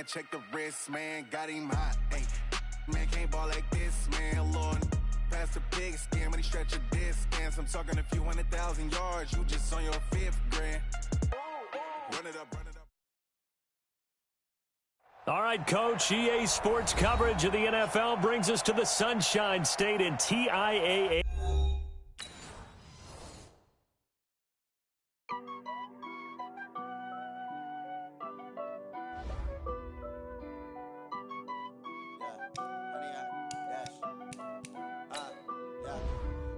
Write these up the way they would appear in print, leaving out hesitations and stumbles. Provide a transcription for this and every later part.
man, check the wrist, man, got him hot. Hey, man, can't ball like this, man, Lord. Past the pig skin when he stretch a distance. I'm talking a few 100,000 yards, you just on your 5th grand. Run it up, run it up. All right, Coach, EA Sports coverage of the NFL brings us to the Sunshine State in TIAA.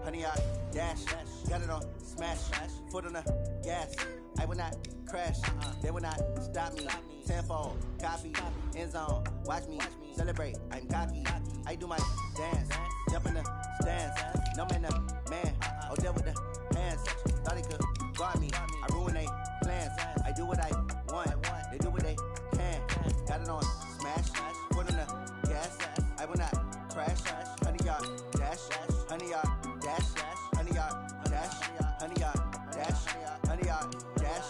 Honey, I dash, got it on smash, foot on the gas. I will not crash, they will not stop me. Tenfold, copy, end zone, watch me celebrate. I'm cocky, I do my dance, jump in the stands. No man, man, oh there with the hands. Thought he could guard me, I ruin they plans. I do what I want, they do what they can. Got it on smash, foot on the gas. I will not crash, honey, y'all dash, honey, y'all. Dash, honey yard, dash, honey yard, dash, honey yard, dash,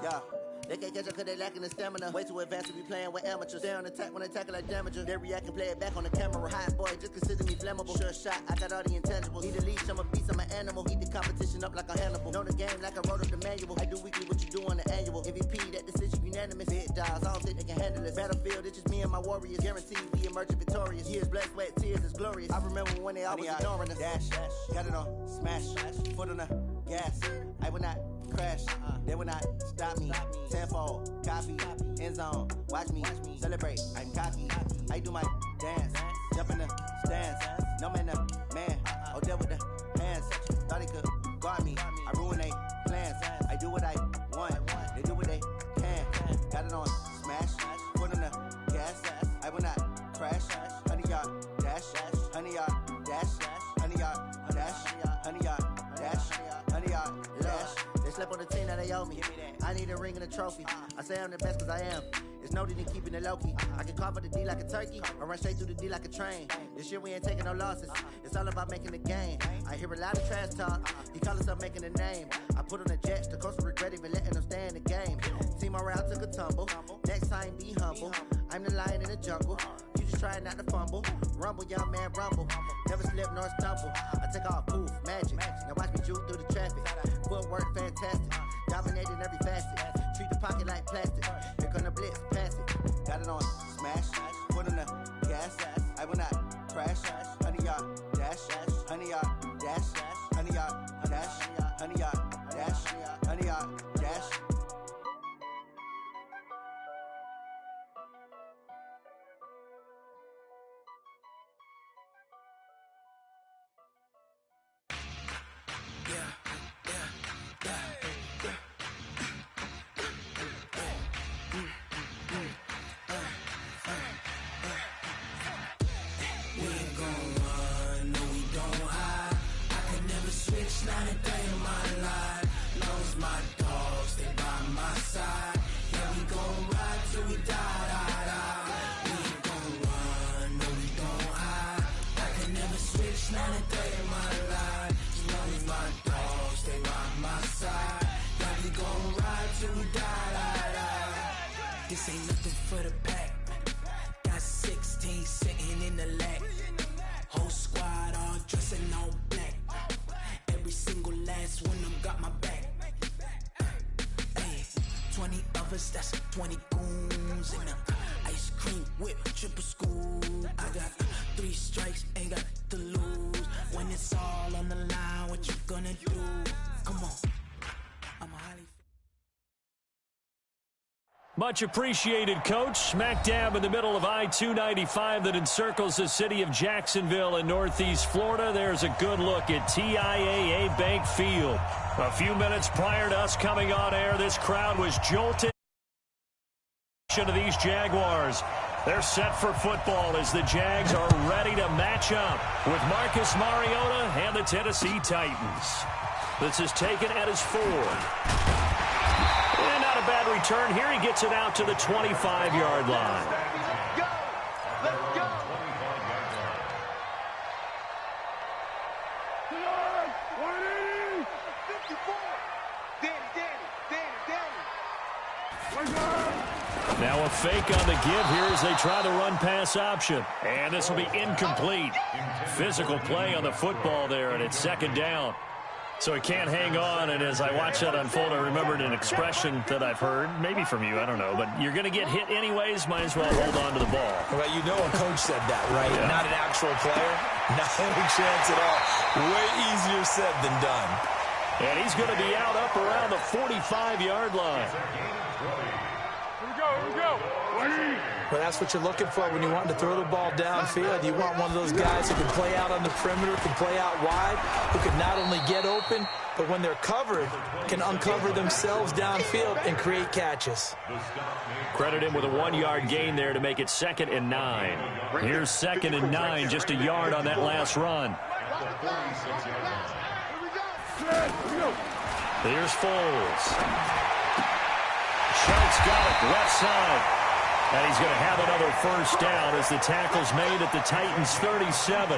yeah. They can't catch up cause they lacking the stamina. Way too advanced to be playing with amateurs. They on attack when they tackle like damager. They react and play it back on the camera. Hot boy, just consider me flammable. Sure shot, I got all the intangibles. Need a leash, I'm a beast, I'm an animal. Eat the competition up like a Hannibal. Know the game like I wrote up the manual. I do weekly what you do on the annual. MVP, that decision unanimous. Big dogs, I don't think they can handle it. Battlefield, it's just me and my warriors. Guaranteed we emerge victorious. Years, blood, sweat, tears, it's glorious. I remember when they always ignoring us. Dash, got it on smash, foot on the gas. I will not crash, they will not stop me. Tenfold, copy, end zone, watch me celebrate. I'm cocky, I do my dance, jump in the stands. No man, oh there with the hands. Thought he could guard me, I ruin they plans. I do what I want, they do what they can. Got it on smash, foot on the gas. I will not crash, honey yard, dash, honey yard, dash, honey yard, dash, honey yard, dash, honey yard, dash. They slept on the team that they owe me. I need a ring and a trophy. I say I'm the best cause I am. It's noted in keeping it low-key. I can carve up the D like a turkey or run straight through the D like a train. This year we ain't taking no losses. It's all about making the game. I hear a lot of trash talk. He call himself making a name. I put on the Jets. The coach will regret even letting them stay in the game. Team morale took a tumble. Next time be humble. I'm the lion in the jungle. You just try not to fumble. Rumble, young man, rumble. Never slip nor stumble. I take off, poof, magic. Now watch me juke through the traffic. Footwork fantastic. Dominating every facet. Treat the pocket like plastic. Here come the blitz, pass it. Got it on smash. Foot on the gas. I will not crash. Honey yard, dash. Honey yard, dash. Honey yard, dash. Honey yard, dash. Honey yard, dash. Not a day in my life. Knows my dogs, they by my side. Yeah, we gon' ride till we die. We ain't gon' run, no, we don't hide. I can never switch, not a day in my life. Knows my dogs, they by my side. Yeah, we gon' ride till we die. This ain't nothing for the pack. Got 16 sitting in the lap. Whole squad all dressing all black. Every single last one of them got my back. Hey, 20 of us, that's 20 goons. And ice cream whip, triple school. I got 3 strikes, ain't got to lose. When it's all on the line, what you gonna do? Come on, I'm a highly... Much appreciated, Coach. Smack dab in the middle of I-295 that encircles the city of Jacksonville in Northeast Florida. There's a good look at TIAA Bank Field. A few minutes prior to us coming on air, this crowd was jolted to these Jaguars. They're set for football as the Jags are ready to match up with Marcus Mariota and the Tennessee Titans. This is taken at his 4. And not a bad return here. He gets it out to the 25-yard line. Let's go! Let's go! Now a A fake on the give here as they try the run-pass option. And this will be incomplete. Physical play on the football there, and it's second down. So he can't hang on, and as I watch that unfold, I remembered an expression that I've heard, maybe from you, I don't know, but you're going to get hit anyways, might as well hold on to the ball. Well, you know a coach said that, right? Yeah. Not an actual player. Not any chance at all. Way easier said than done. And he's going to be out up around the 45-yard line. Here we go. Well, that's what you're looking for when you want to throw the ball downfield. You want one of those guys who can play out on the perimeter, can play out wide, who can not only get open, but when they're covered, can uncover themselves downfield and create catches. Credit him with a 1-yard gain there to make it 2nd and 9. Here's 2nd and 9, just a yard on that last run. Here's Foles. Schultz got it left side. And he's going to have another first down as the tackle's made at the Titans' 37.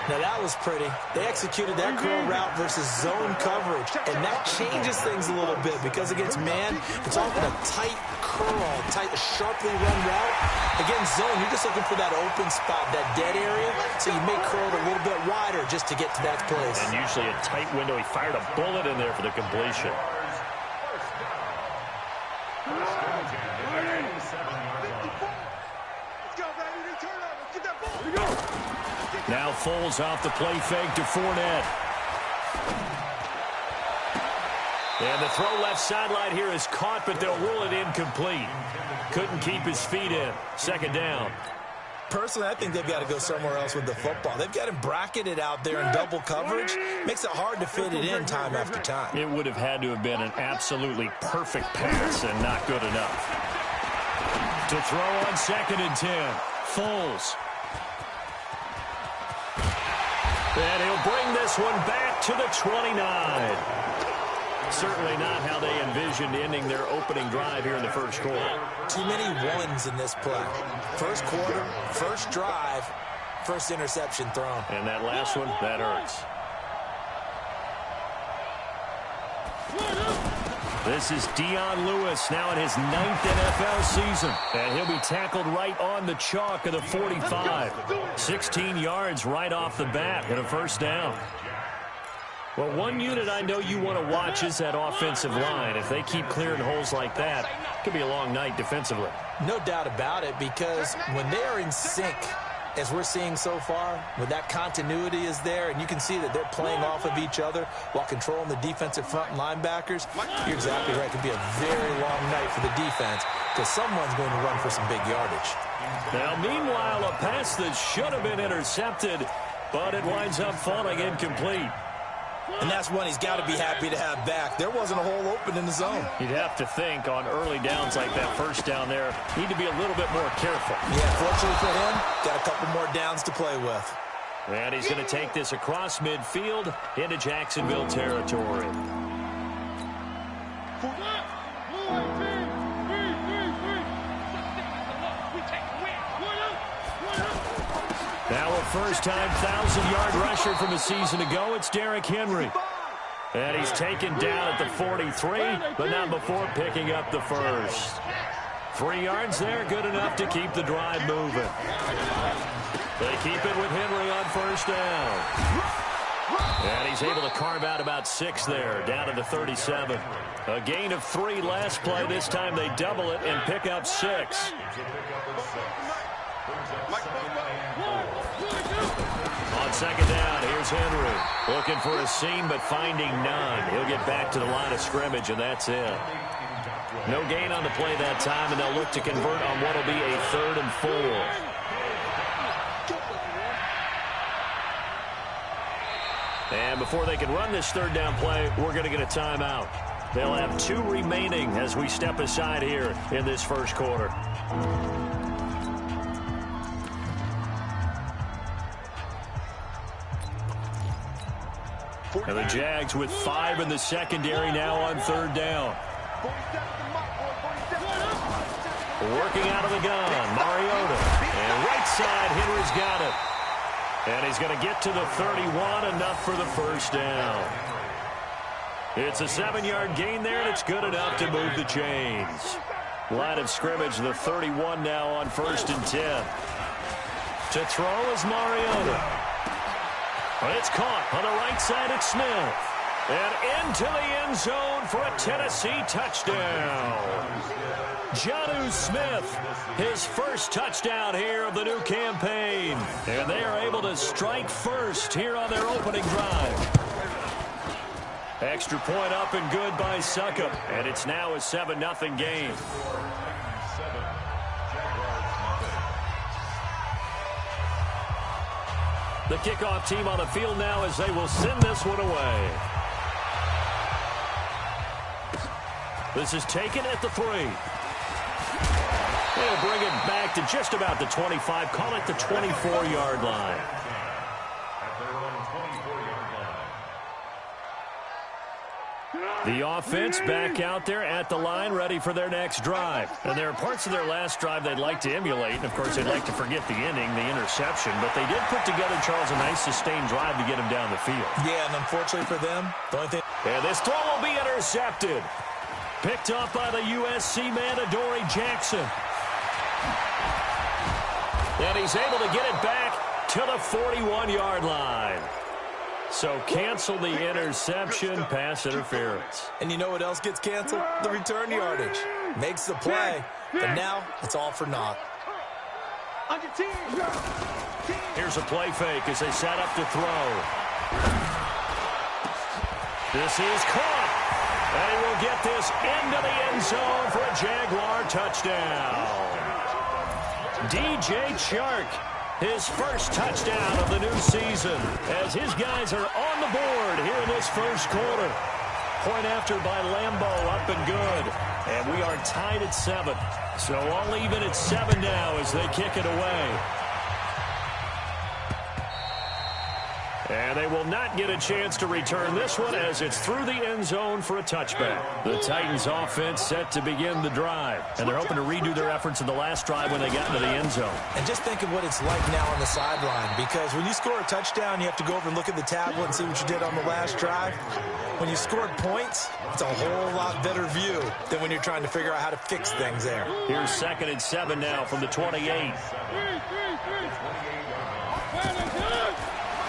Now, that was pretty. They executed that curl route versus zone coverage, and that changes things a little bit because against man, it's often a tight curl, sharply run route. Against zone, you're just looking for that open spot, that dead area, so you may curl it a little bit wider just to get to that place. And usually a tight window. He fired a bullet in there for the completion. Now Foles off the play fake to Fournette. And the throw left sideline here is caught, but they'll rule it incomplete. Couldn't keep his feet in. 2nd down. Personally, I think they've got to go somewhere else with the football. They've got him bracketed out there in double coverage. Makes it hard to fit it in time after time. It would have had to have been an absolutely perfect pass and not good enough. To throw on 2nd and 10. Foles. And he'll bring this one back to the 29. Certainly not how they envisioned ending their opening drive here in the first quarter. Too many ones in this play. First quarter, first drive, first interception thrown. And that last one, that hurts. This is Dion Lewis now in his 9th NFL season. And he'll be tackled right on the chalk of the 45. 16 yards right off the bat and a first down. Well, one unit I know you want to watch is that offensive line. If they keep clearing holes like that, it could be a long night defensively. No doubt about it, because when they are in sync, as we're seeing so far, when that continuity is there, and you can see that they're playing off of each other while controlling the defensive front and linebackers, you're exactly right. It could be a very long night for the defense because someone's going to run for some big yardage. Now, meanwhile, a pass that should have been intercepted, but it winds up falling incomplete. And that's one he's got to be happy to have back. There wasn't a hole open in the zone. You'd have to think on early downs like that first down there, need to be a little bit more careful. Yeah, fortunately for him, got a couple more downs to play with. And he's going to take this across midfield into Jacksonville territory. Now a first-time 1,000-yard rusher from a season ago. It's Derrick Henry. And he's taken down at the 43, but not before picking up the first. 3 yards there, good enough to keep the drive moving. They keep it with Henry on first down. And he's able to carve out about 6 there, down to the 37. A gain of 3 last play. This time they double it and pick up 6. On second down, here's Henry. Looking for a seam, but finding none. He'll get back to the line of scrimmage, and that's it. No gain on the play that time, and they'll look to convert on what will be a 3rd and 4. And before they can run this 3rd down play, we're going to get a timeout. They'll have 2 remaining as we step aside here in this first quarter. And the Jags with 5 in the secondary now on 3rd down. Working out of the gun, Mariota. And right side, Henry's got it. And he's going to get to the 31, enough for the first down. It's a 7-yard gain there, and it's good enough to move the chains. Line of scrimmage, the 31 now on 1st and 10. To throw is Mariota. But it's caught on the right side at Smith. And into the end zone for a Tennessee touchdown. Jonnu Smith, his first touchdown here of the new campaign. And they are able to strike first here on their opening drive. Extra point up and good by Succop. And it's now a 7-0 game. The kickoff team on the field now as they will send this one away. This is taken at the 3. They'll bring it back to just about the 25. Call it the 24-yard line. The offense back out there at the line, ready for their next drive. And there are parts of their last drive they'd like to emulate. And, of course, they'd like to forget the inning, the interception. But they did put together, Charles, a nice sustained drive to get him down the field. Yeah, and unfortunately for them, the only thing... And this throw will be intercepted. Picked off by the USC man, Adoree Jackson. And he's able to get it back to the 41-yard line. So cancel the interception, pass interference. And you know what else gets canceled? The return yardage. Makes the play, but now it's all for naught. Here's a play fake as they set up to throw. This is caught. And he will get this into the end zone for a Jaguar touchdown. DJ Chark, his first touchdown of the new season, as his guys are on the board here in this first quarter. Point after by Lambeau, up and good. And we are tied at 7. So all even at 7 now as they kick it away. And they will not get a chance to return this one as it's through the end zone for a touchback. The Titans offense set to begin the drive. And they're hoping to redo their efforts in the last drive when they got into the end zone. And just think of what it's like now on the sideline, because when you score a touchdown, you have to go over and look at the tablet and see what you did on the last drive. When you scored points, it's a whole lot better view than when you're trying to figure out how to fix things there. Here's 2nd and 7 now from the 28.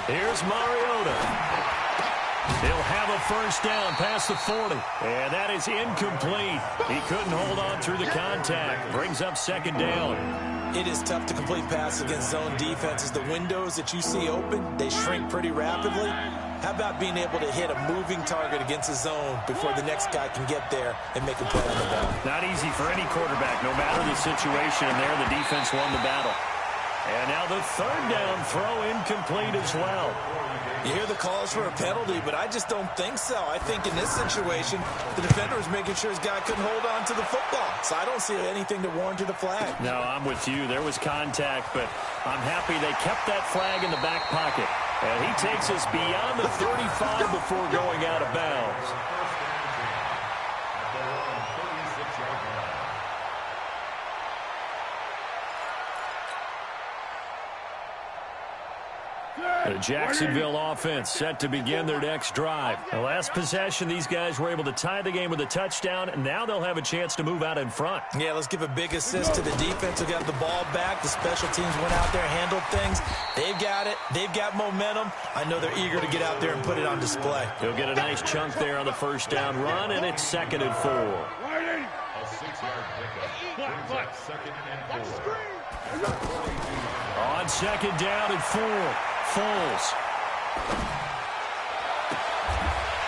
Here's Mariota. He'll have a first down past the 40. And that is incomplete. He couldn't hold on through the contact. Brings up 2nd down. It is tough to complete passes against zone defenses. The windows that you see open, they shrink pretty rapidly. How about being able to hit a moving target against a zone before the next guy can get there and make a play on the ball? Not easy for any quarterback, no matter the situation. And there, the defense won the battle. And now the 3rd down throw incomplete as well. You hear the calls for a penalty, but I just don't think so. I think in this situation, the defender was making sure his guy couldn't hold on to the football. So I don't see anything that warranted a flag. No, I'm with you. There was contact, but I'm happy they kept that flag in the back pocket. And he takes us beyond the 35 before going out of bounds. The Jacksonville offense set to begin their next drive. The last possession, these guys were able to tie the game with a touchdown, and now they'll have a chance to move out in front. Yeah, let's give a big assist to the defense who got the ball back. The special teams went out there, handled things. They've got it. They've got momentum. I know they're eager to get out there and put it on display. He'll get a nice chunk there on the first down run, and it's 2nd and 4. A 6-yard pickup. Brings up 2nd and 4. On 2nd down and 4. Foles.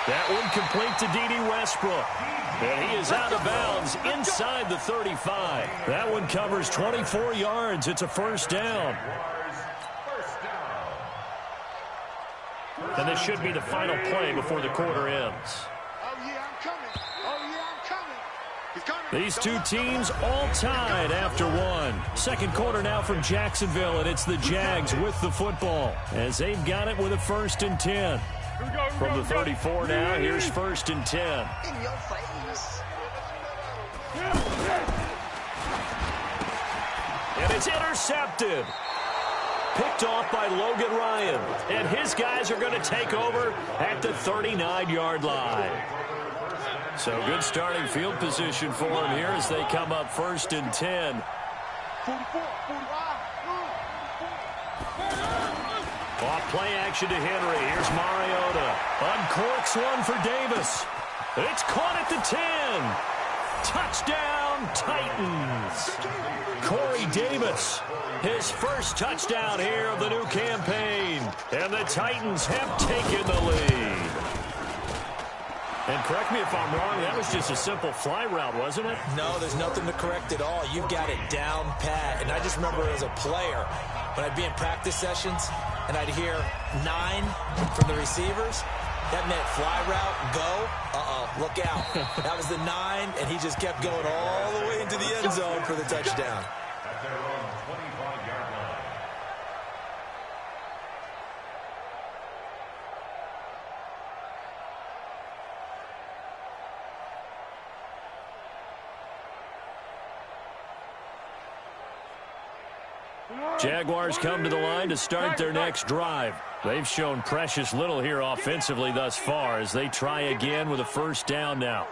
That one complete to D.D. Westbrook. And he is out of bounds inside the 35. That one covers 24 yards. It's a first down. And this should be the final play before the quarter ends. These two teams all tied after one. 2nd quarter now from Jacksonville, and it's the Jags with the football as they've got it with a 1st and 10. From the 34 now, here's 1st and 10. In your face. And it's intercepted. Picked off by Logan Ryan. And his guys are going to take over at the 39-yard line. So good starting field position for him here as they come up 1st and 10. Off play action to Henry. Here's Mariota. Uncorks one for Davis. It's caught at the 10. Touchdown, Titans. Corey Davis, his first touchdown here of the new campaign. And the Titans have taken the lead. And correct me if I'm wrong, that was just a simple fly route, wasn't it? No, there's nothing to correct at all. You've got it down pat. And I just remember as a player, when I'd be in practice sessions, and I'd hear 9 from the receivers, that meant fly route, go, look out. That was the 9, and he just kept going all the way into the end zone for the touchdown. At their own 25-yard line. Jaguars come to the line to start their next drive. They've shown precious little here offensively thus far as they try again with a first down now.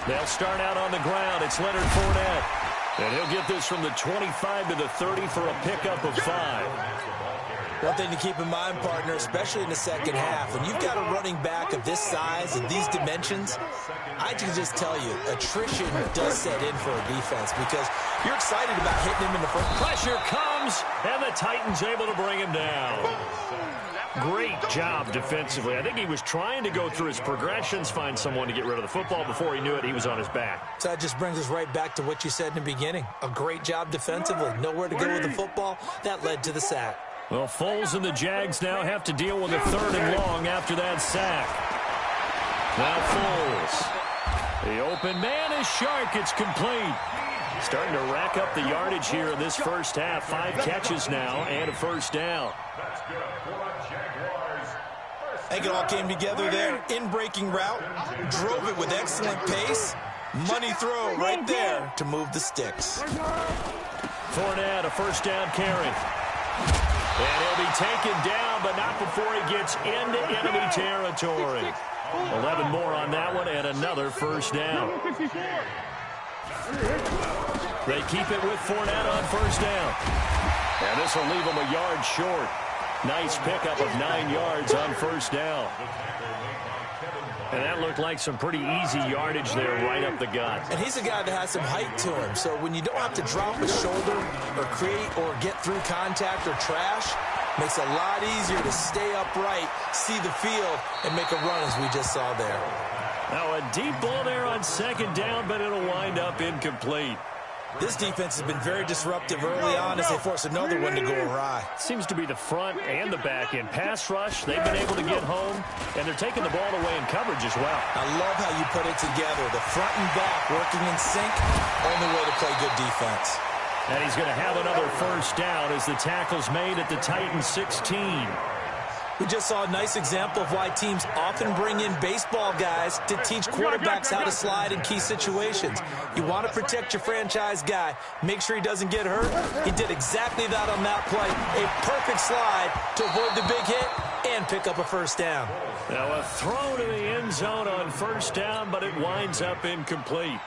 They'll start out on the ground. It's Leonard Fournette. And he'll get this from the 25 to the 30 for a pickup of 5. One thing to keep in mind, partner, especially in the second half, when you've got a running back of this size and these dimensions, I can just tell you, attrition does set in for a defense because you're excited about hitting him in the front. Pressure comes, and the Titans able to bring him down. Great job defensively. I think he was trying to go through his progressions, find someone to get rid of the football. Before he knew it, he was on his back. So that just brings us right back to what you said in the beginning. A great job defensively. Nowhere to go with the football. That led to the sack. Well, Foles and the Jags now have to deal with a 3rd and long after that sack. Now Foles. The open man is Shark. It's complete. Starting to rack up the yardage here in this first half. 5 catches now and a first down. That's good for the Jaguars. I think it all came together there. In-breaking route. Drove it with excellent pace. Money throw right there to move the sticks. Fournette, a first down carry. And he'll be taken down, but not before he gets into enemy territory. 11 more on that one and another first down. They keep it with Fournette on first down. And this will leave him a yard short. Nice pickup of 9 yards on first down. And that looked like some pretty easy yardage there right up the gut. And he's a guy that has some height to him. So when you don't have to drop a shoulder or create or get through contact or trash, makes it a lot easier to stay upright, see the field, and make a run as we just saw there. Now a deep ball there on second down, but it'll wind up incomplete. This defense has been very disruptive early on as they force another one to go awry. Seems to be the front and the back end. Pass rush, they've been able to get home, and they're taking the ball away in coverage as well. I love how you put it together. The front and back working in sync, only way to play good defense. And he's going to have another first down as the tackle's made at the Titans 16. We just saw a nice example of why teams often bring in baseball guys to teach quarterbacks how to slide in key situations. You want to protect your franchise guy. Make sure he doesn't get hurt. He did exactly that on that play. A perfect slide to avoid the big hit and pick up a first down. Now a throw to the end zone on first down, but it winds up incomplete.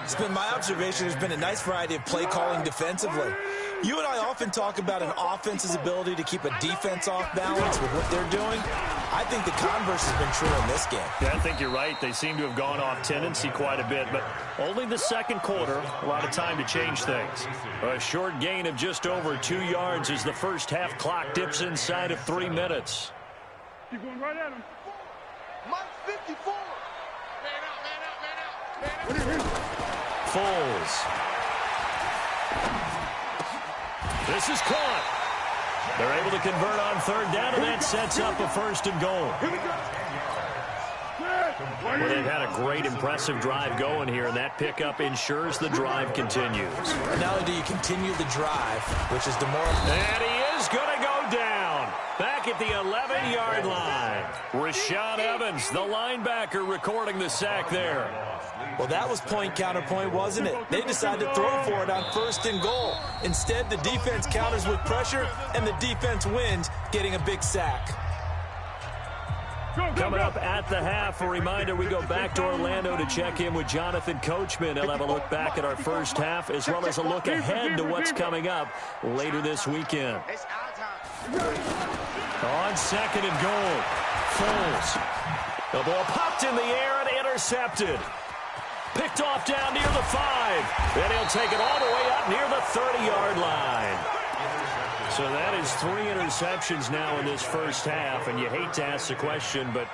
It's been my observation there's been a nice variety of play calling defensively. You and I often talk about an offense's ability to keep a defense off balance with what they're doing. I think the converse has been true in this game. Yeah, I think you're right. They seem to have gone off tendency quite a bit, but only the second quarter, a lot of time to change things. A short gain of just over 2 yards as the first half clock dips inside of 3 minutes. Keep going right at him. Mike 54. Man out. Foles. This is caught. They're able to convert on third down, and that sets up a first and goal. Well, they've had a great, impressive drive going here, and that pickup ensures the drive continues. And not only do you continue the drive, which is demoralizing. And he is going to go down. Back at the 11-yard line. Rashaan Evans, the linebacker, recording the sack there. Well, that was point counterpoint, wasn't it? They decided to throw for it on first and goal. Instead, the defense counters with pressure, and the defense wins, getting a big sack. Coming up at the half, a reminder, we go back to Orlando to check in with Jonathan Coachman. He'll have a look back at our first half, as well as a look ahead to what's coming up later this weekend. On second and goal, Foles. The ball popped in the air and intercepted. Picked off down near the 5. Then he'll take it all the way up near the 30-yard line. So that is 3 interceptions now in this first half, and you hate to ask the question, but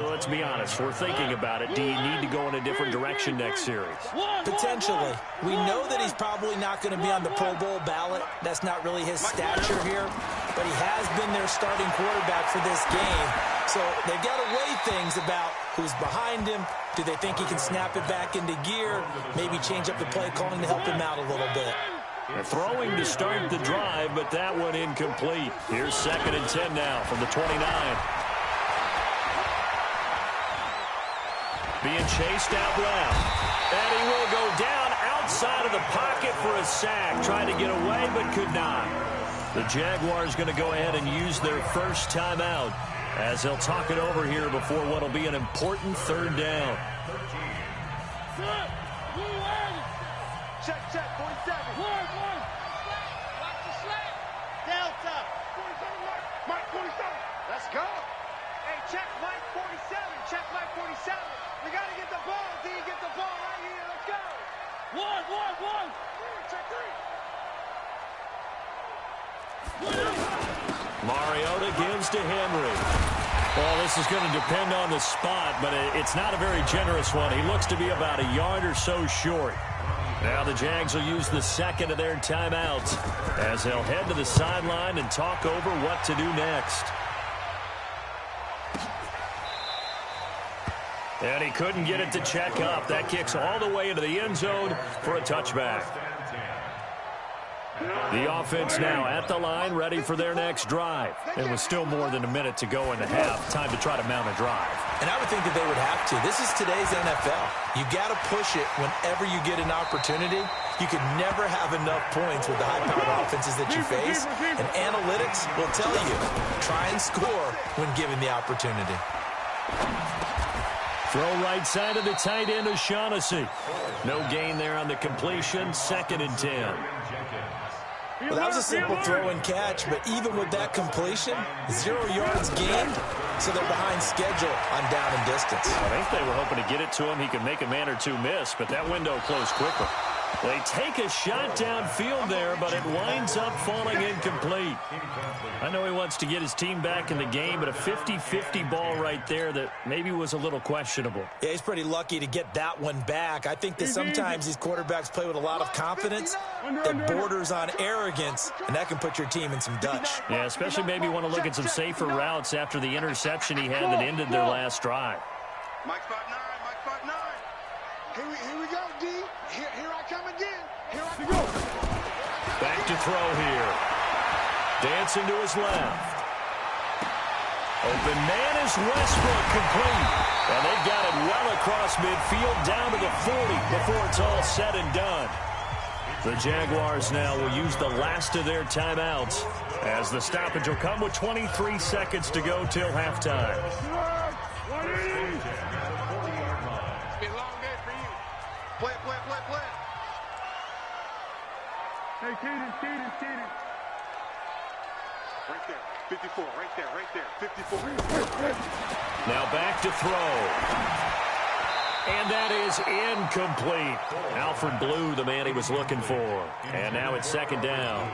let's be honest, we're thinking about it. Do you need to go in a different direction next series? Potentially. We know that he's probably not going to be on the Pro Bowl ballot. That's not really his stature here, but he has been their starting quarterback for this game. So they've got to weigh things about who's behind him. Do they think he can snap it back into gear? Maybe change up the play calling to help him out a little bit. They're throwing to start the drive, but that one incomplete. Here's 2nd and 10 now from the 29. Being chased out left. And he will go down outside of the pocket for a sack. Trying to get away, but could not. The Jaguars going to go ahead and use their first timeout as they'll talk it over here before what will be an important 3rd down. Check, 47. Watch the slant. Delta. 47, Mike 47. Let's go. Hey, check Mike 47. Check Mike 47. We got to get the ball. D, get the ball right here. Let's go. One. Check 3. Mariota gives to Henry. Well, this is going to depend on the spot, but it's not a very generous one. He looks to be about a yard or so short. Now the Jags will use the second of their timeouts as they'll head to the sideline and talk over what to do next. And he couldn't get it to check up. That kicks all the way into the end zone for a touchback. The offense now at the line, ready for their next drive. And with still more than a minute to go in the half, time to try to mount a drive. And I would think that they would have to. This is today's NFL. You got to push it whenever you get an opportunity. You can never have enough points with the high-powered offenses that you face. And analytics will tell you, try and score when given the opportunity. Throw right side of the tight end, O'Shaughnessy. No gain there on the completion. 2nd and 10. Well, that was a simple throw and catch, but even with that completion, 0 yards gained, so they're behind schedule on down and distance. I think they were hoping to get it to him. He could make a man or two miss, but that window closed quickly. They take a shot downfield there, but it winds up falling incomplete. I know he wants to get his team back in the game, but a 50-50 ball right there that maybe was a little questionable. Yeah, he's pretty lucky to get that one back. I think that sometimes these quarterbacks play with a lot of confidence that borders on arrogance, and that can put your team in some Dutch. Yeah, especially maybe want to look at some safer routes after the interception he had that ended their last drive. Mike 5'9", Mike 5'9". Here we go, D. Here I come again. Here I go. Back to throw here. Dancing to his left. Open man is Westbrook, complete. And they've got it well across midfield down to the 40 before it's all said and done. The Jaguars now will use the last of their timeouts as the stoppage will come with 23 seconds to go till halftime. Hey, Kaden. Right there, 54, right there, 54. Now back to throw. And that is incomplete. Alfred Blue, the man he was looking for. And now it's 2nd down.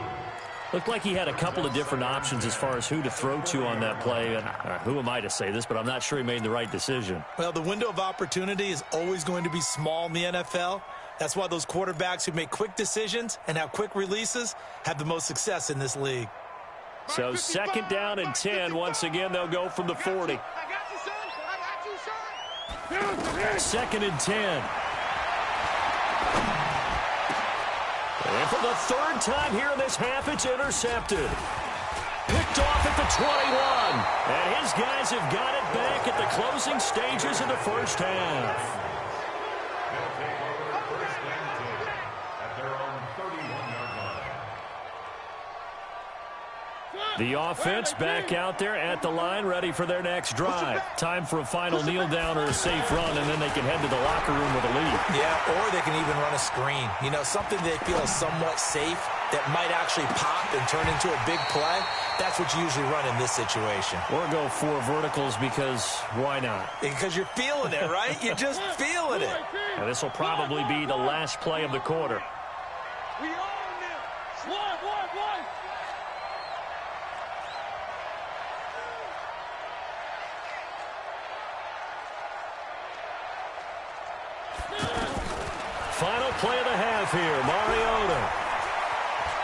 Looked like he had a couple of different options as far as who to throw to on that play. And who am I to say this, but I'm not sure he made the right decision. Well, the window of opportunity is always going to be small in the NFL. That's why those quarterbacks who make quick decisions and have quick releases have the most success in this league. So 2nd down and 10. Once again, they'll go from the 40. I got you, son. I got you, son. 2nd and 10. And for the 3rd time here in this half, it's intercepted. Picked off at the 21. And his guys have got it back at the closing stages of the first half. The offense back out there at the line, ready for their next drive. Time for a final kneel down or a safe run, and then they can head to the locker room with a lead. Yeah, or they can even run a screen. You know, something they feel is somewhat safe that might actually pop and turn into a big play. That's what you usually run in this situation. Or go 4 verticals because why not? Because you're feeling it, right? You're just feeling it. And this will probably be the last play of the quarter. We own them. One. Final play of the half here. Mariota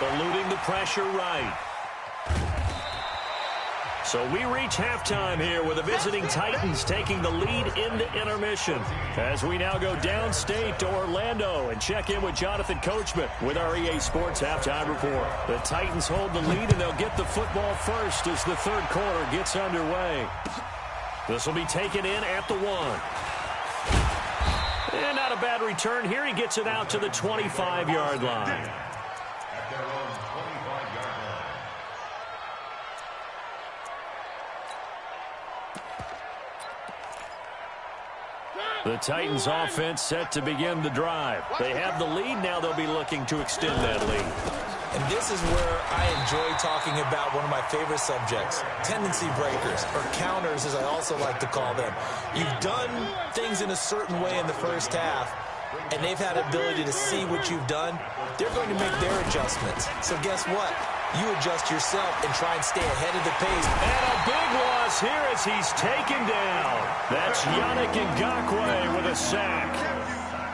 eluding the pressure right. So we reach halftime here with the visiting Titans taking the lead into intermission. As we now go downstate to Orlando and check in with Jonathan Coachman with our EA Sports Halftime Report. The Titans hold the lead, and they'll get the football first as the third quarter gets underway. This will be taken in at the 1. And not a bad return here. He gets it out to the 25-yard line. The Titans offense set to begin the drive. They have the lead. Now they'll be looking to extend that lead. And this is where I enjoy talking about one of my favorite subjects, tendency breakers, or counters as I also like to call them. You've done things in a certain way in the first half, and they've had ability to see what you've done. They're going to make their adjustments. So guess what? You adjust yourself and try and stay ahead of the pace. And a big loss here as he's taken down. That's Yannick Ngakoue with a sack.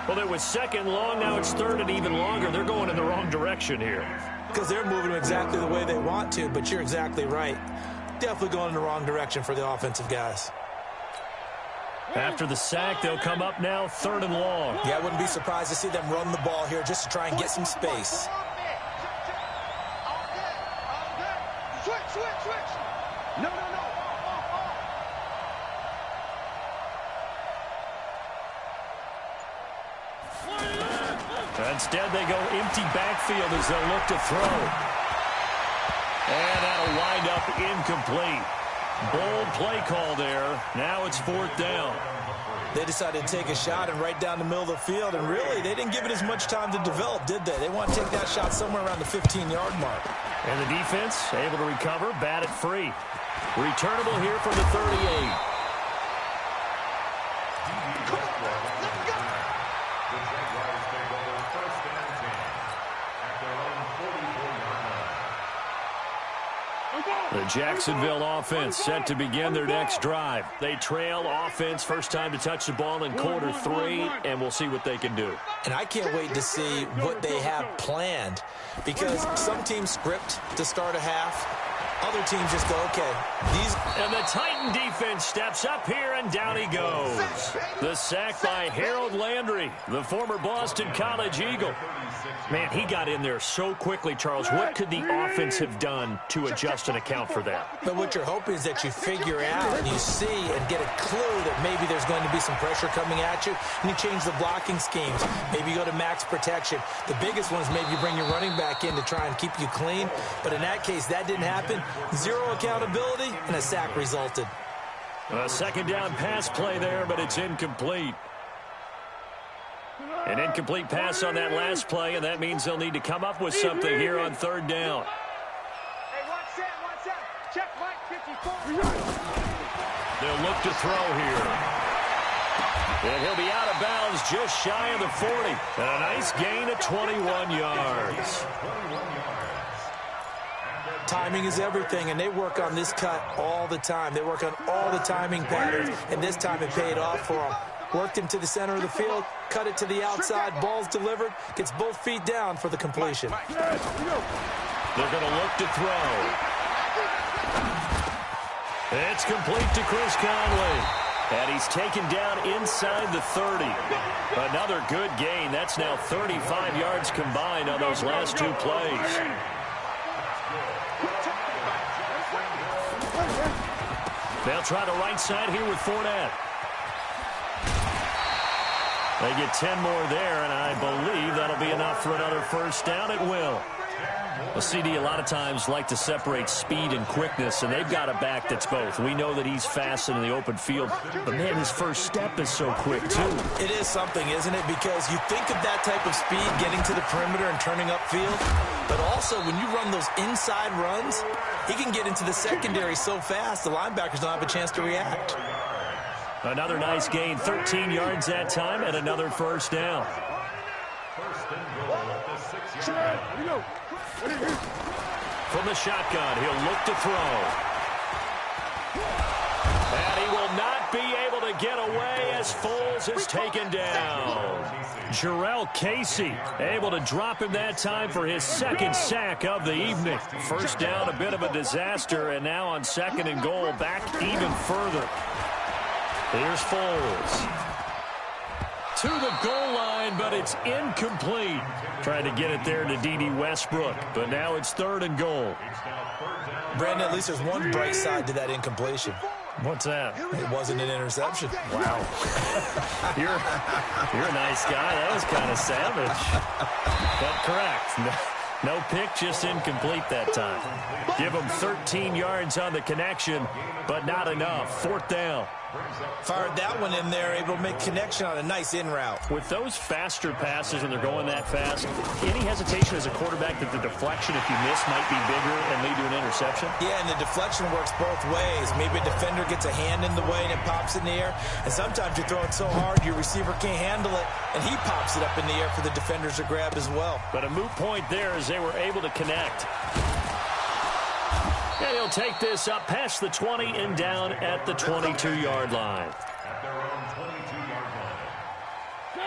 Well, it was second long. Now it's third and even longer. They're going in the wrong direction here. Because they're moving exactly the way they want to, but you're exactly right. Definitely going in the wrong direction for the offensive guys. After the sack, they'll come up now third and long. Yeah, I wouldn't be surprised to see them run the ball here just to try and get some space. Switch. No. Instead, they go empty backfield as they'll look to throw. And that'll wind up incomplete. Bold play call there. Now it's 4th down. They decided to take a shot and right down the middle of the field, and really, they didn't give it as much time to develop, did they? They want to take that shot somewhere around the 15-yard mark. And the defense able to recover, bat it free. Returnable here from the 38. The Jacksonville offense set to begin their next drive. They trail offense, first time to touch the ball in quarter 3, and we'll see what they can do. And I can't wait to see what they have planned, because some teams script to start a half. Other teams just go, okay. And the Titan defense steps up here, and down he goes. The sack by Harold Landry, the former Boston College Eagle. Man, he got in there so quickly, Charles. What could the offense have done to adjust and account for that? But what you're hoping is that you figure out and you see and get a clue that maybe there's going to be some pressure coming at you, and you change the blocking schemes. Maybe you go to max protection. The biggest one is maybe you bring your running back in to try and keep you clean. But in that case, that didn't happen. Zero accountability, and a sack resulted. A second down pass play there, but it's incomplete. An incomplete pass on that last play, and that means they'll need to come up with something here on third down. Hey, one set. Check Mike 54. They'll look to throw here. And he'll be out of bounds just shy of the 40. And a nice gain of 21 yards. Timing is everything, and they work on this cut all the time. They work on all the timing patterns, and this time it paid off for them. Worked him to the center of the field, cut it to the outside, ball's delivered, gets both feet down for the completion. They're going to look to throw. It's complete to Chris Conley. And he's taken down inside the 30. Another good gain. That's now 35 yards combined on those last 2 plays. They'll try the right side here with Fournette. They get 10 more there, and I believe that'll be enough for another first down. It will. Well, CD, a lot of times like to separate speed and quickness, and they've got a back that's both. We know that he's fast in the open field, but, man, his first step is so quick, too. It is something, isn't it? Because you think of that type of speed getting to the perimeter and turning upfield, but also when you run those inside runs, he can get into the secondary so fast the linebackers don't have a chance to react. Another nice gain, 13 yards that time, and another first down. From the shotgun, he'll look to throw. And he will not be able to get away as Foles is taken down. Jarrell Casey able to drop him that time for his second sack of the evening. First down, a bit of a disaster, and now on 2nd and goal, back even further. Here's Foles. To the goal line, but it's incomplete. Tried to get it there to D.D. Westbrook, but now it's 3rd and goal. Brandon, at least there's one bright side to that incompletion. What's that? It wasn't an interception. Wow. You're a nice guy. That was kind of savage. But correct. No pick, just incomplete that time. Give him 13 yards on the connection, but not enough. 4th down. Fired that one in there, able to make connection on a nice in route. With those faster passes when they're going that fast, any hesitation as a quarterback that the deflection, if you miss, might be bigger and lead to an interception? Yeah, and the deflection works both ways. Maybe a defender gets a hand in the way and it pops in the air, and sometimes you throw it so hard your receiver can't handle it, and he pops it up in the air for the defenders to grab as well. But a moot point there as they were able to connect. And he'll take this up past the 20 and down at the 22-yard line.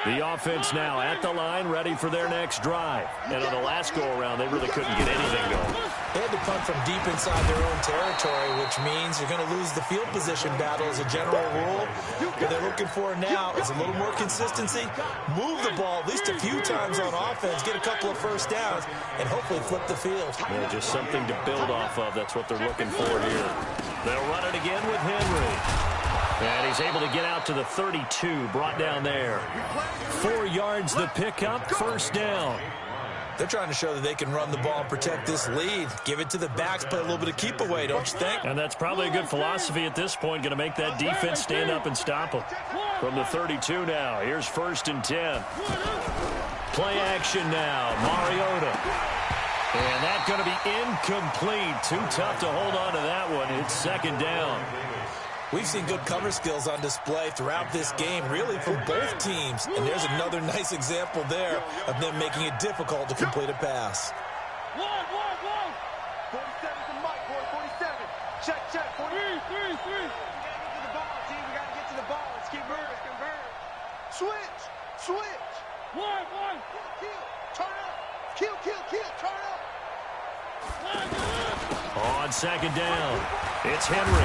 The offense now at the line, ready for their next drive. And on the last go-around, they really couldn't get anything going. They had to punt from deep inside their own territory, which means you're going to lose the field position battle as a general rule. What they're looking for now is a little more consistency, move the ball at least a few times on offense, get a couple of first downs, and hopefully flip the field. Yeah, just something to build off of. That's what they're looking for here. They'll run it again with Henry. And he's able to get out to the 32, brought down there. 4 yards the pickup, first down. They're trying to show that they can run the ball and protect this lead. Give it to the backs, play a little bit of keep away, don't you think? And that's probably a good philosophy at this point, going to make that defense stand up and stop them. From the 32 now, here's 1st and 10. Play action now, Mariota. And that's going to be incomplete. Too tough to hold on to that one. It's 2nd down. We've seen good cover skills on display throughout this game, really from both teams. And there's another nice example there of them making it difficult to complete a pass. 47's the mic, boy. 47. Check. 3. We got to get to the ball, team. We got to get to the ball. Let's keep moving. Switch. One. Kill. Turn up. Kill. Turn up. On 2nd down, it's Henry.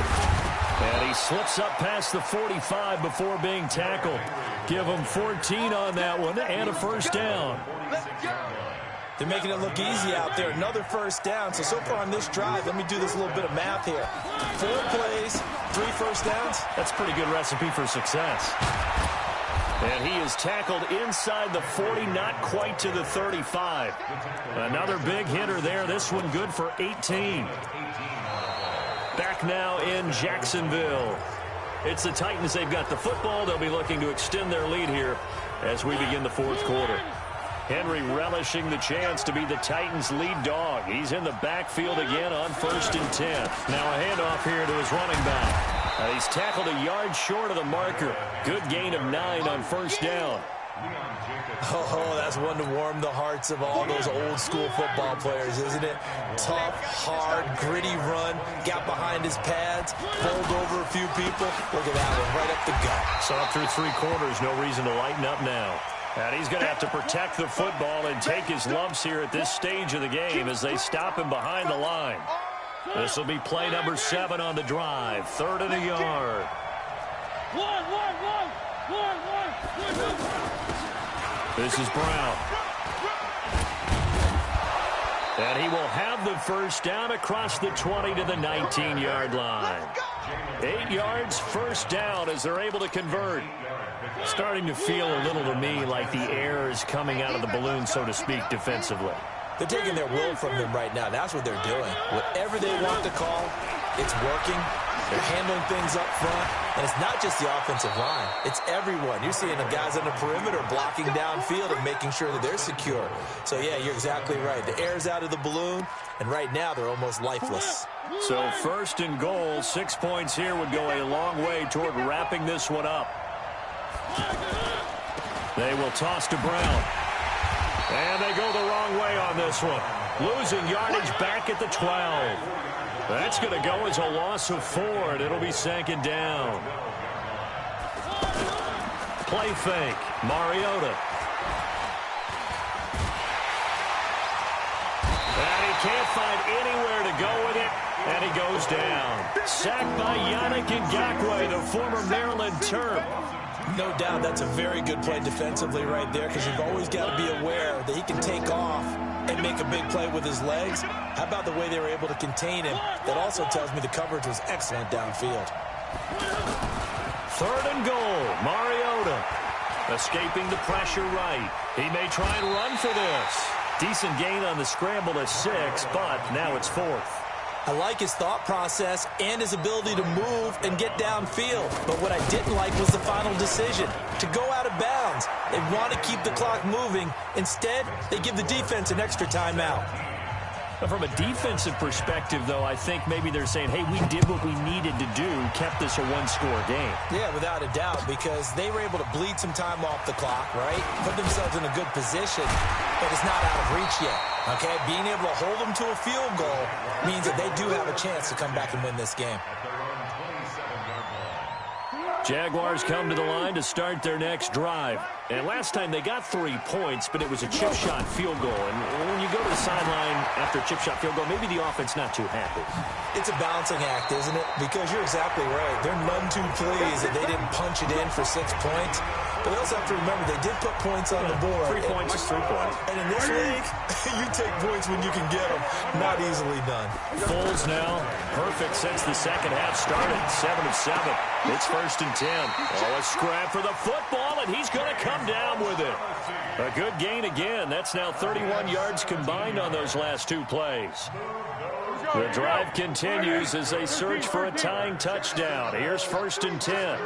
And he slips up past the 45 before being tackled. Give him 14 on that one and a first down. They're making it look easy out there. Another first down. So far on this drive, let me do this little bit of math here. 4 plays, 3 first downs. That's a pretty good recipe for success. And he is tackled inside the 40, not quite to the 35. Another big hitter there. This one good for 18. Back now in Jacksonville. It's the Titans. They've got the football. They'll be looking to extend their lead here as we begin the 4th quarter. Henry relishing the chance to be the Titans' lead dog. He's in the backfield again on 1st and 10. Now a handoff here to his running back. He's tackled a yard short of the marker. Good gain of 9 on 1st down. Oh, that's one to warm the hearts of all those old school football players, isn't it? Tough, hard, gritty run, got behind his pads, bowled over a few people. Look at that one, right up the gut. So up through 3 quarters, no reason to lighten up now. And he's going to have to protect the football and take his lumps here at this stage of the game as they stop him behind the line. This will be play number 7 on the drive. 3rd and a yard. One. This is Brown. And he will have the first down across the 20 to the 19-yard line. 8 yards, first down as they're able to convert. Starting to feel a little to me like the air is coming out of the balloon, so to speak, defensively. They're taking their will from him right now. That's what they're doing. Whatever they want to call, it's working. They're handling things up front. And it's not just the offensive line. It's everyone. You're seeing the guys on the perimeter blocking downfield and making sure that they're secure. So, yeah, you're exactly right. The air's out of the balloon, and right now they're almost lifeless. So first and goal, 6 points here would go a long way toward wrapping this one up. They will toss to Brown. And they go the wrong way on this one. Losing yardage back at the 12. That's going to go as a loss of 4, and it'll be second down. Play fake. Mariota. And he can't find anywhere to go with it, and he goes down. Sacked by Yannick Ngakoue, the former Maryland Terp. No doubt that's a very good play defensively right there, because you've always got to be aware that he can take off and make a big play with his legs. How about the way they were able to contain him? That also tells me the coverage was excellent downfield. Third and goal. Mariota escaping the pressure right. He may try and run for this. Decent gain on the scramble to 6, but now it's 4th. I like his thought process and his ability to move and get downfield. But what I didn't like was the final decision, to go out of bounds. They want to keep the clock moving. Instead, they give the defense an extra timeout. But from a defensive perspective, though, I think maybe they're saying, hey, we did what we needed to do, kept this a one-score game. Yeah, without a doubt, because they were able to bleed some time off the clock, right? Put themselves in a good position, but it's not out of reach yet, okay? Being able to hold them to a field goal means that they do have a chance to come back and win this game. Jaguars come to the line to start their next drive. And last time they got 3 points, but it was a chip shot field goal. And when you go to the sideline after a chip shot field goal, maybe the offense not too happy. It's a balancing act, isn't it? Because you're exactly right. They're none too pleased that they didn't punch it in for 6 points. But they also have to remember they did put points on the board. 3 points is 3 points. And in this league, you take points when you can get them. Not easily done. Foles now perfect since the second half started. 7 of 7. It's first and 10. Oh, a scrap for the football, and he's going to come down with it. A good gain again. That's now 31 yards combined on those last 2 plays. The drive continues as they search for a tying touchdown. Here's first and 10.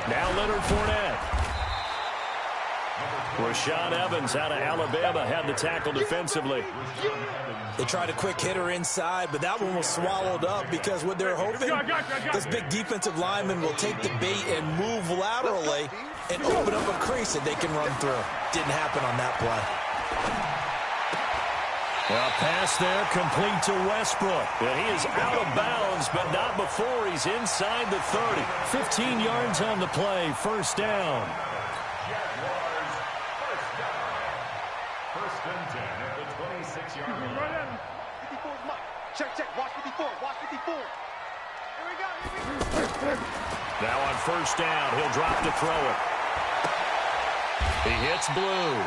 Now Leonard Fournette. Rashad Evans out of Alabama had the tackle defensively. They tried a quick hitter inside, but that one was swallowed up because what they're hoping, this big defensive lineman will take the bait and move laterally and open up a crease that they can run through. Didn't happen on that play. A pass there complete to Westbrook. And he is out of bounds, but not before he's inside the 30. 15 yards on the play, first down. First and 10 at the 26-yard line. 54's Mike. Check, watch 54, watch 54. Here we go. Now on first down, he'll drop to throw it. He hits Blue.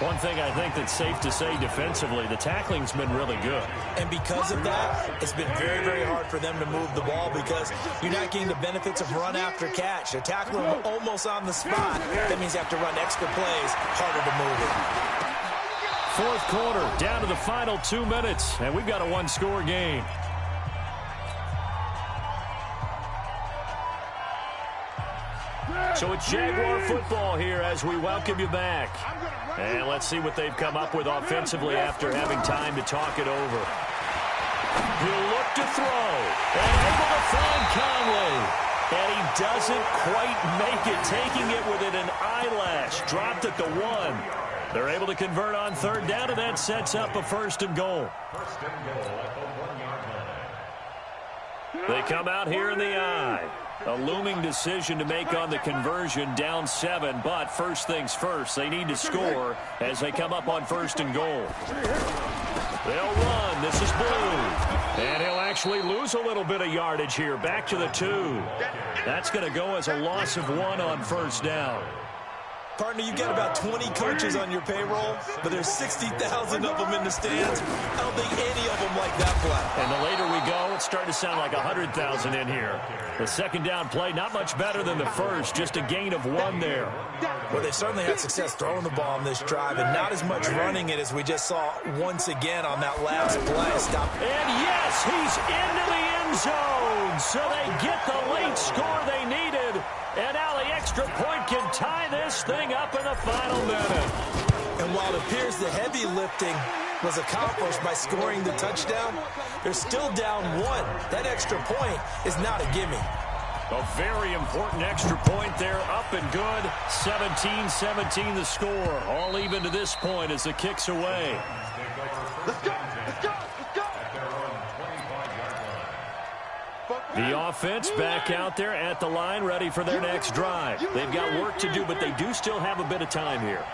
One thing I think that's safe to say defensively, the tackling's been really good. And because of that, it's been very, very hard for them to move the ball because you're not getting the benefits of run after catch. They're tackling them almost on the spot. That means you have to run extra plays, harder to move it. Fourth quarter, down to the final 2 minutes, and we've got a one-score game. So it's Jaguar football here as we welcome you back. And let's see what they've come up with offensively after having time to talk it over. He'll look to throw. And able to find Conley. And he doesn't quite make it, taking it within an eyelash. Dropped at the 1. They're able to convert on third down, and that sets up a first and goal. First and goal at the 1-yard line. They come out here in the eye. A looming decision to make on the conversion, down 7, but first things first, they need to score as they come up on first and goal. They'll run. This is Blue. And he'll actually lose a little bit of yardage here, back to the 2. That's going to go as a loss of 1 on first down. Partner, you've got about 20 coaches on your payroll, but there's 60,000 of them in the stands. I don't think any of them like that play. And the later we go, it's starting to sound like 100,000 in here. The second down play, not much better than the first, just a gain of 1 there. Well, they've certainly had success throwing the ball on this drive, and not as much running it as we just saw once again on that last play. Stop. And yes, he's into the end zone. So they get the late score they needed. And now the extra point can tie this thing up in the final minute. And while it appears the heavy lifting was accomplished by scoring the touchdown, they're still down 1. That extra point is not a gimme. A very important extra point there, up and good. 17-17 the score. All even to this point as the kick's away. Let's go, let's go, let's go. The offense back out there at the line, ready for their next drive. They've got work to do, but they do still have a bit of time here.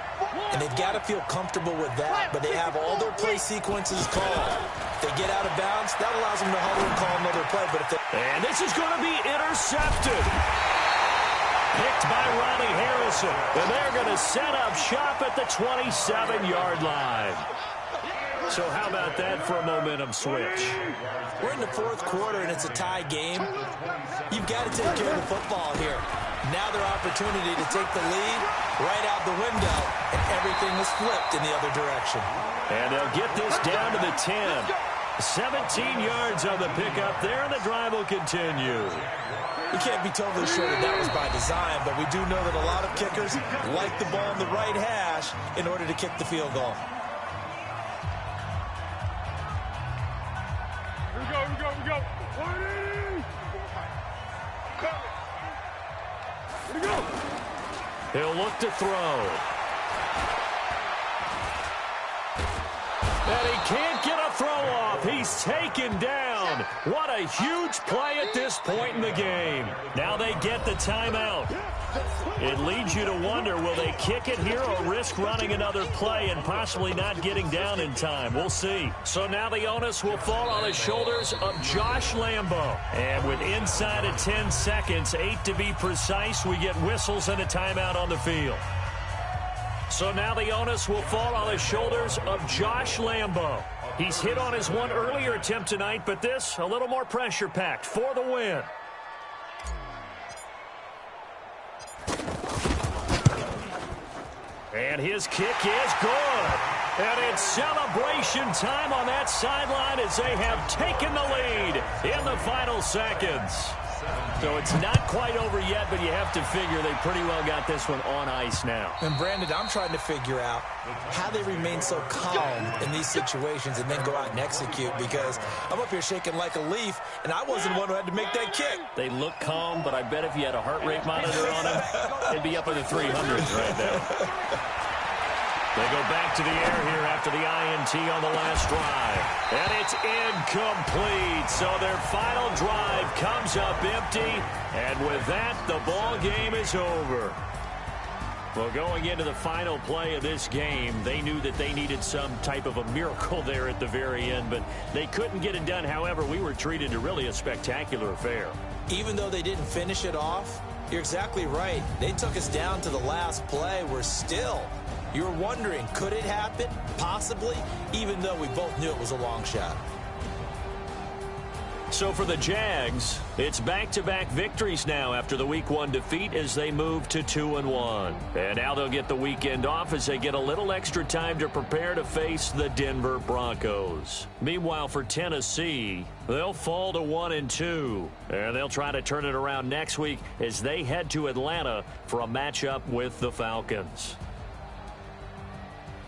And they've got to feel comfortable with that, but they have all their play sequences called. If they get out of bounds, that allows them to huddle and call another play. But if they... And this is going to be intercepted. Picked by Ronnie Harrison. And they're going to set up shop at the 27-yard line. So how about that for a momentum switch? We're in the fourth quarter, and it's a tie game. You've got to take care of the football here. Now their opportunity to take the lead right out the window, and everything is flipped in the other direction. And they'll get this down to the 10. 17 yards on the pickup there, and the drive will continue. We can't be totally sure that was by design, but we do know that a lot of kickers like the ball on the right hash in order to kick the field goal. Here we go. Here we go. He'll look to throw. And he can't get a throw off. He's taken down. What a huge play at this point in the game. Now they get the timeout. It leads you to wonder, will they kick it here or risk running another play and possibly not getting down in time? We'll see. So now the onus will fall on the shoulders of Josh Lambo. And with inside of 10 seconds, 8 to be precise, we get whistles and a timeout on the field. So now the onus will fall on the shoulders of Josh Lambo. He's hit on his one earlier attempt tonight, but this a little more pressure-packed for the win. And his kick is good. And it's celebration time on that sideline as they have taken the lead in the final seconds. So it's not quite over yet, but you have to figure they pretty well got this one on ice now. And Brandon, I'm trying to figure out how they remain so calm in these situations and then go out and execute, because I'm up here shaking like a leaf, and I wasn't the one who had to make that kick. They look calm, but I bet if you had a heart rate monitor on them, they'd be up in the 300s right now. They go back to the air here after the INT on the last drive. And it's incomplete. So their final drive comes up empty. And with that, the ball game is over. Well, going into the final play of this game, they knew that they needed some type of a miracle there at the very end, but they couldn't get it done. However, we were treated to really a spectacular affair. Even though they didn't finish it off, you're exactly right. They took us down to the last play. We're still... You're wondering, could it happen? Possibly, even though we both knew it was a long shot. So for the Jags, it's back-to-back victories now after the Week 1 defeat as they move to 2-1. And now they'll get the weekend off as they get a little extra time to prepare to face the Denver Broncos. Meanwhile, for Tennessee, they'll fall to 1-2. And they'll try to turn it around next week as they head to Atlanta for a matchup with the Falcons.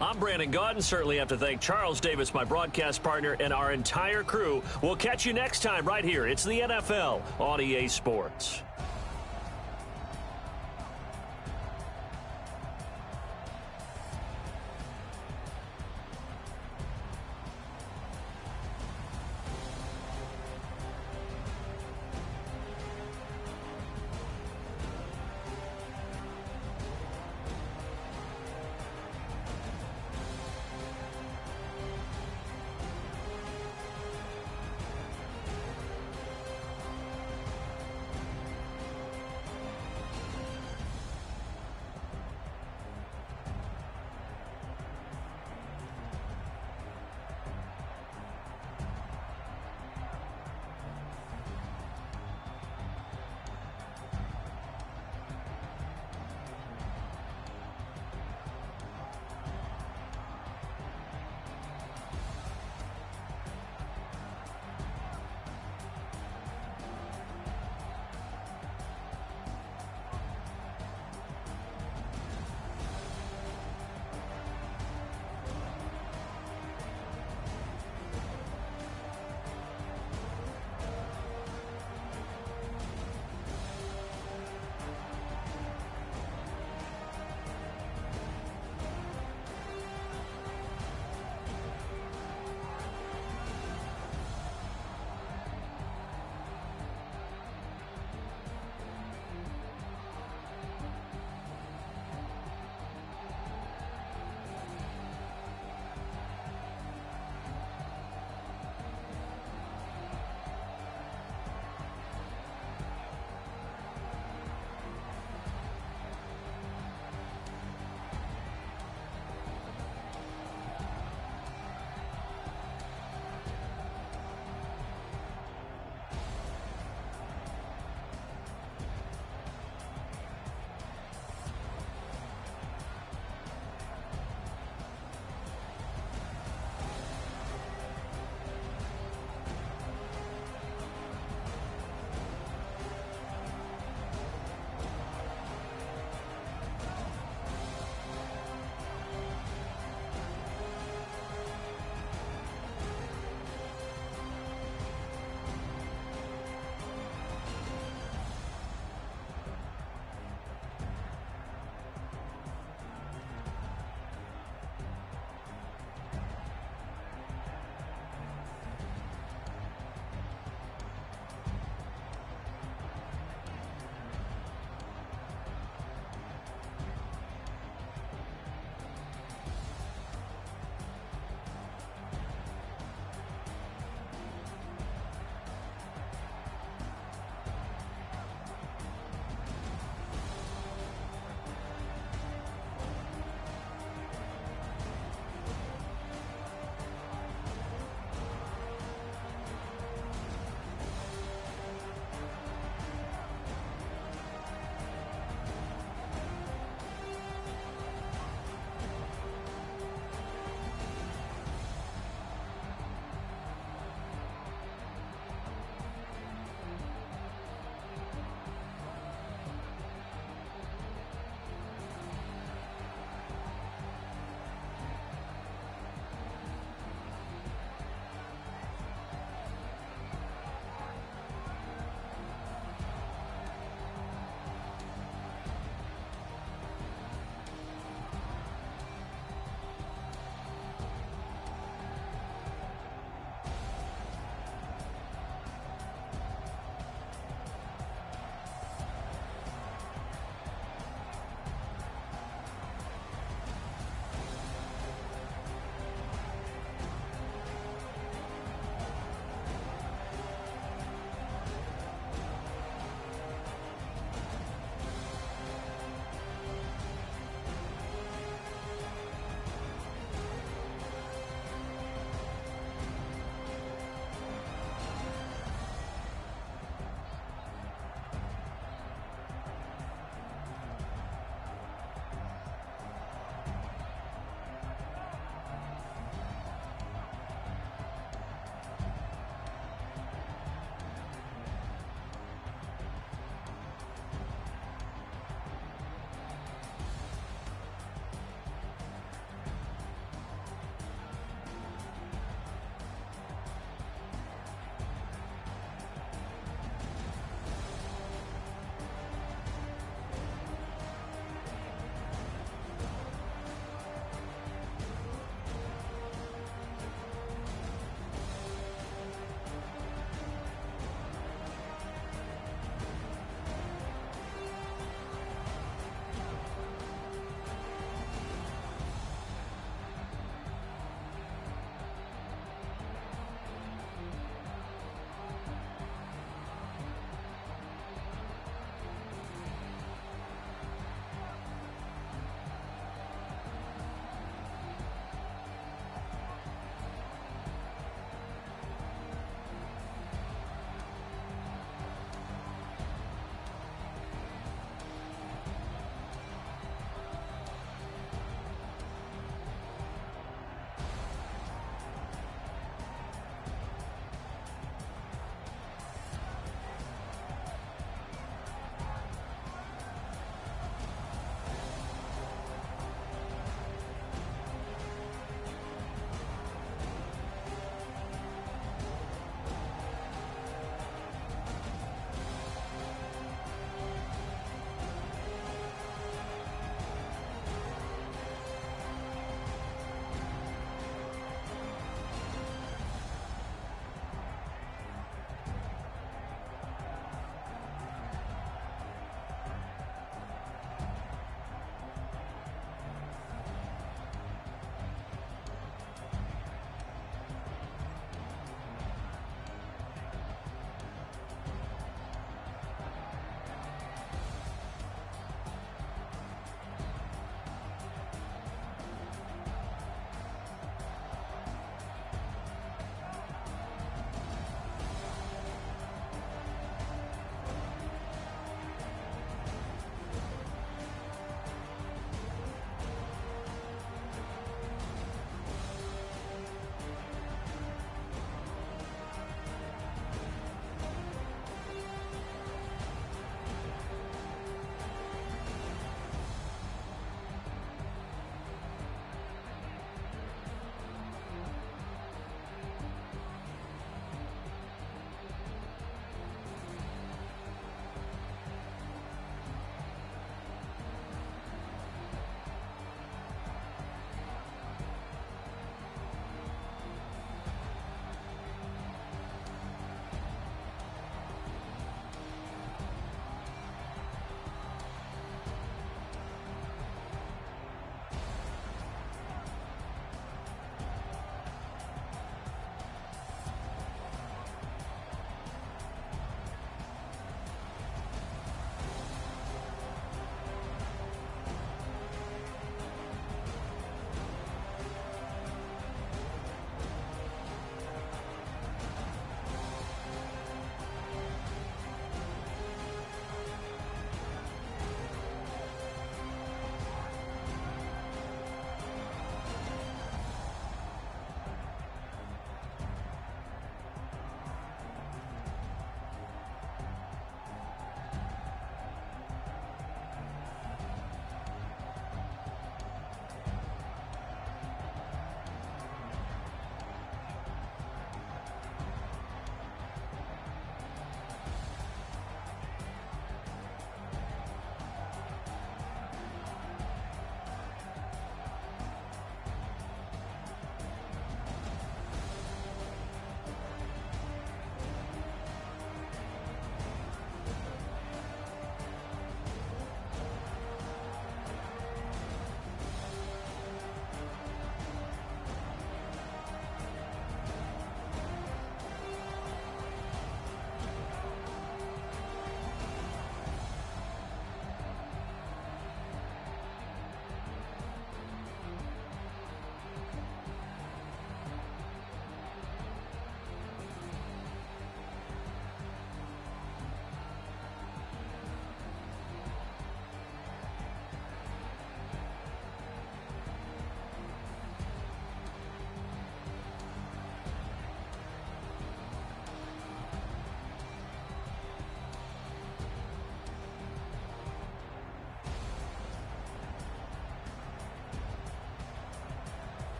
I'm Brandon Gaudin. Certainly have to thank Charles Davis, my broadcast partner, and our entire crew. We'll catch you next time right here. It's the NFL on EA Sports.